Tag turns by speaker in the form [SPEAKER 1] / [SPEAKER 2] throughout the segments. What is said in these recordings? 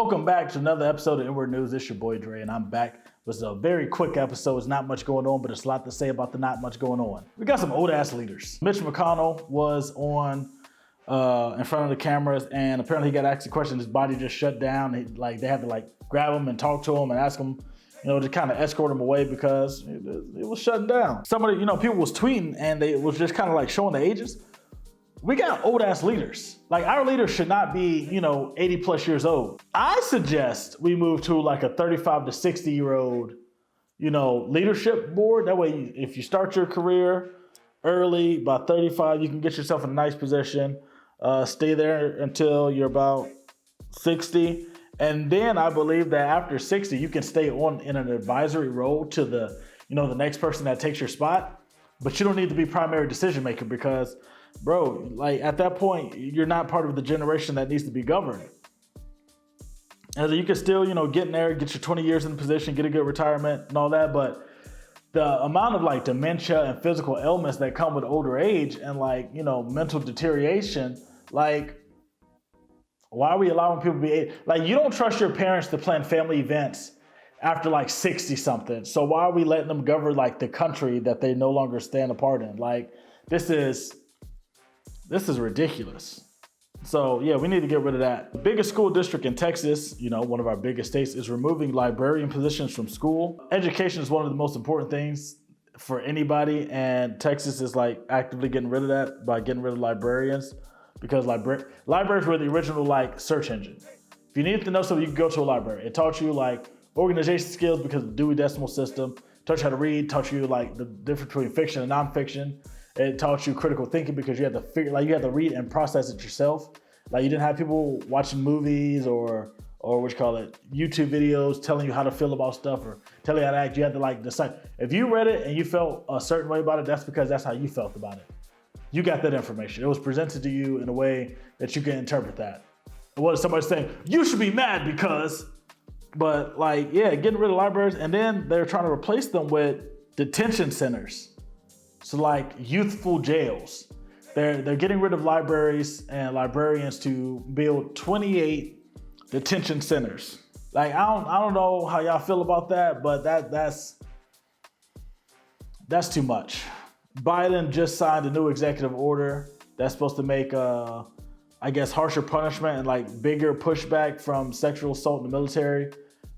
[SPEAKER 1] Welcome back to another episode of Inword News. It's your boy Dre, and I'm back with a very quick episode. It's not much going on, but it's a lot to say about the not much going on. We got some old ass leaders. Mitch McConnell was on in front of the cameras, and apparently he got asked a question. His body just shut down. They had to grab him and talk to him and ask him, to kind of escort him away because it was shutting down. Somebody, people was tweeting and they was just kind of showing the ages. We got old ass leaders. Our leaders should not be, 80 plus years old. I suggest we move to a 35 to 60 year old, leadership board. That way, if you start your career early, by 35, you can get yourself in a nice position. Stay there until you're about 60. And then I believe that after 60, you can stay on in an advisory role to the next person that takes your spot. But you don't need to be primary decision maker because, bro, at that point, you're not part of the generation that needs to be governed. And so you can still, get in there, get your 20 years in the position, get a good retirement and all that. But the amount of dementia and physical ailments that come with older age and mental deterioration, why are we allowing people to be you don't trust your parents to plan family events after 60 something. So why are we letting them govern the country that they no longer stand a part in? This is ridiculous. So yeah, we need to get rid of that. The biggest school district in Texas, one of our biggest states, is removing librarian positions from school. Education is one of the most important things for anybody, and Texas is actively getting rid of that by getting rid of librarians because libraries were the original search engine. If you needed to know something, you could go to a library. It taught you organization skills because of the Dewey Decimal System. Taught you how to read. Taught you the difference between fiction and nonfiction. It taught you critical thinking because you had to figure, you had to read and process it yourself. You didn't have people watching movies or YouTube videos telling you how to feel about stuff or telling you how to act. You had to decide. If you read it and you felt a certain way about it, that's because that's how you felt about it. You got that information. It was presented to you in a way that you can interpret that. What is somebody saying? You should be mad because, but getting rid of libraries, and then they're trying to replace them with detention centers. So youthful jails. They're getting rid of libraries and librarians to build 28 detention centers. I don't know how y'all feel about that, but that's too much. Biden just signed a new executive order that's supposed to make harsher punishment and bigger pushback from sexual assault in the military.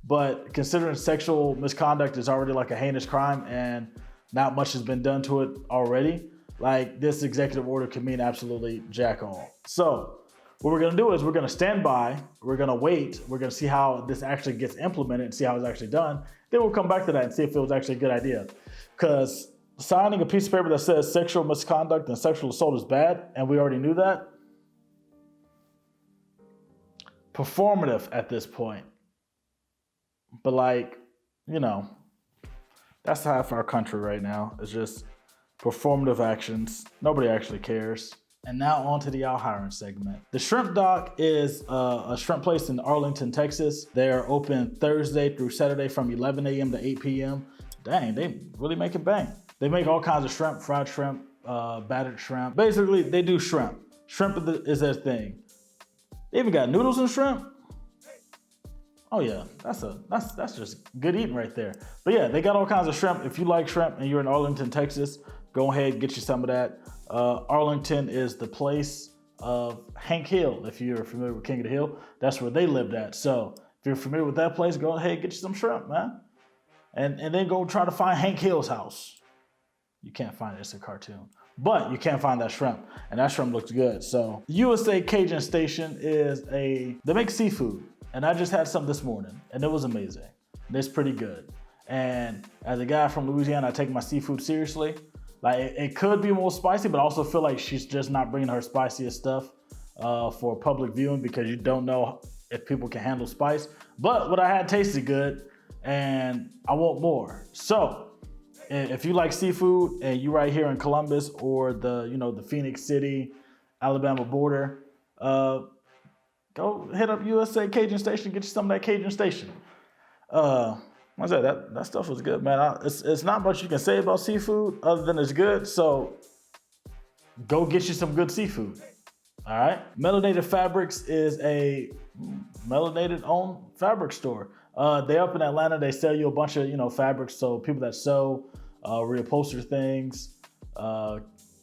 [SPEAKER 1] But considering sexual misconduct is already a heinous crime and not much has been done to it already, this executive order can mean absolutely jack all. So what we're gonna do is we're gonna stand by, we're gonna wait, we're gonna see how this actually gets implemented and see how it's actually done. Then we'll come back to that and see if it was actually a good idea. Because signing a piece of paper that says sexual misconduct and sexual assault is bad, and we already knew that, performative at this point. But that's half our country right now. It's just performative actions. Nobody actually cares. And now on to the y'all hiring segment. The Shrimp Dock is a shrimp place in Arlington, Texas. They're open Thursday through Saturday from 11 a.m. to 8 p.m. Dang, they really make it bang. They make all kinds of shrimp, fried shrimp, battered shrimp. Basically, they do shrimp. Shrimp is their thing. They even got noodles and shrimp. Oh yeah, that's just good eating right there. But yeah, they got all kinds of shrimp. If you like shrimp and you're in Arlington, Texas, go ahead and get you some of that. Arlington is the place of Hank Hill. If you're familiar with King of the Hill, that's where they lived at. So if you're familiar with that place, go ahead and get you some shrimp, man. And then go try to find Hank Hill's house. You can't find it, it's a cartoon. But you can't find that shrimp, and that shrimp looks good. So USA Cajun Station they make seafood. And I just had some this morning, and it was amazing. It's pretty good. And as a guy from Louisiana, I take my seafood seriously. It could be more spicy, but I also feel like she's just not bringing her spiciest stuff for public viewing because you don't know if people can handle spice. But what I had tasted good, and I want more. So if you like seafood and you right here in Columbus or the Phoenix City, Alabama border, go hit up USA Cajun Station, get you some of that Cajun Station. What's that? That stuff was good, man. It's not much you can say about seafood other than it's good. So go get you some good seafood. All right. Melanated Fabrics is a melanated owned fabric store. They up in Atlanta. They sell you a bunch of fabrics. So people that sew, reupholster things,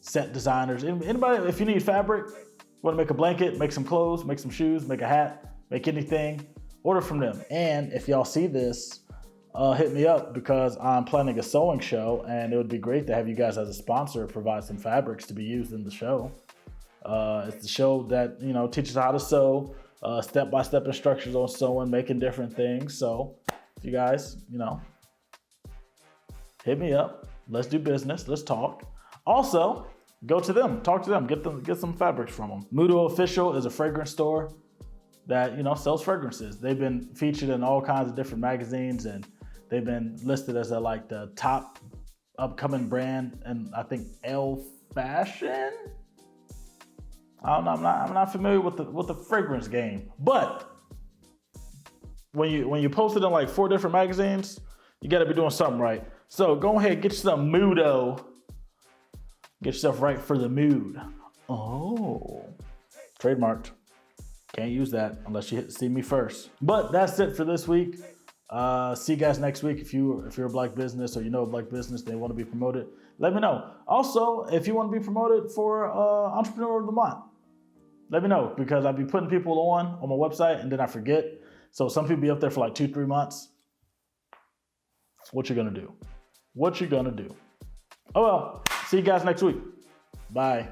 [SPEAKER 1] set designers. Anybody, if you need fabric, want to make a blanket, make some clothes, make some shoes, make a hat, make anything, order from them. And if y'all see this, hit me up because I'm planning a sewing show, and it would be great to have you guys as a sponsor, provide some fabrics to be used in the show. It's the show that teaches how to sew, step-by-step instructions on sewing, making different things. So if you guys, hit me up. Let's do business. Let's talk. Also, go to them, talk to them, get some fabrics from them. Noodle Official is a fragrance store that sells fragrances. They've been featured in all kinds of different magazines, and they've been listed as the top upcoming brand, and I think Elle Fashion. I don't know. I'm not familiar with the fragrance game, but when you post it in 4 different magazines, you got to be doing something right. So go ahead, get yourself Moodo. Get yourself right for the mood. Oh, trademarked. Can't use that unless you see me first. But that's it for this week. See you guys next week. If you're a black business, or a black business, they want to be promoted, let me know. Also, if you want to be promoted for Entrepreneur of the Month, let me know, because I'll be putting people on my website and then I forget. So some people be up there for 2-3 months. What you gonna do? Oh well, see you guys next week. Bye.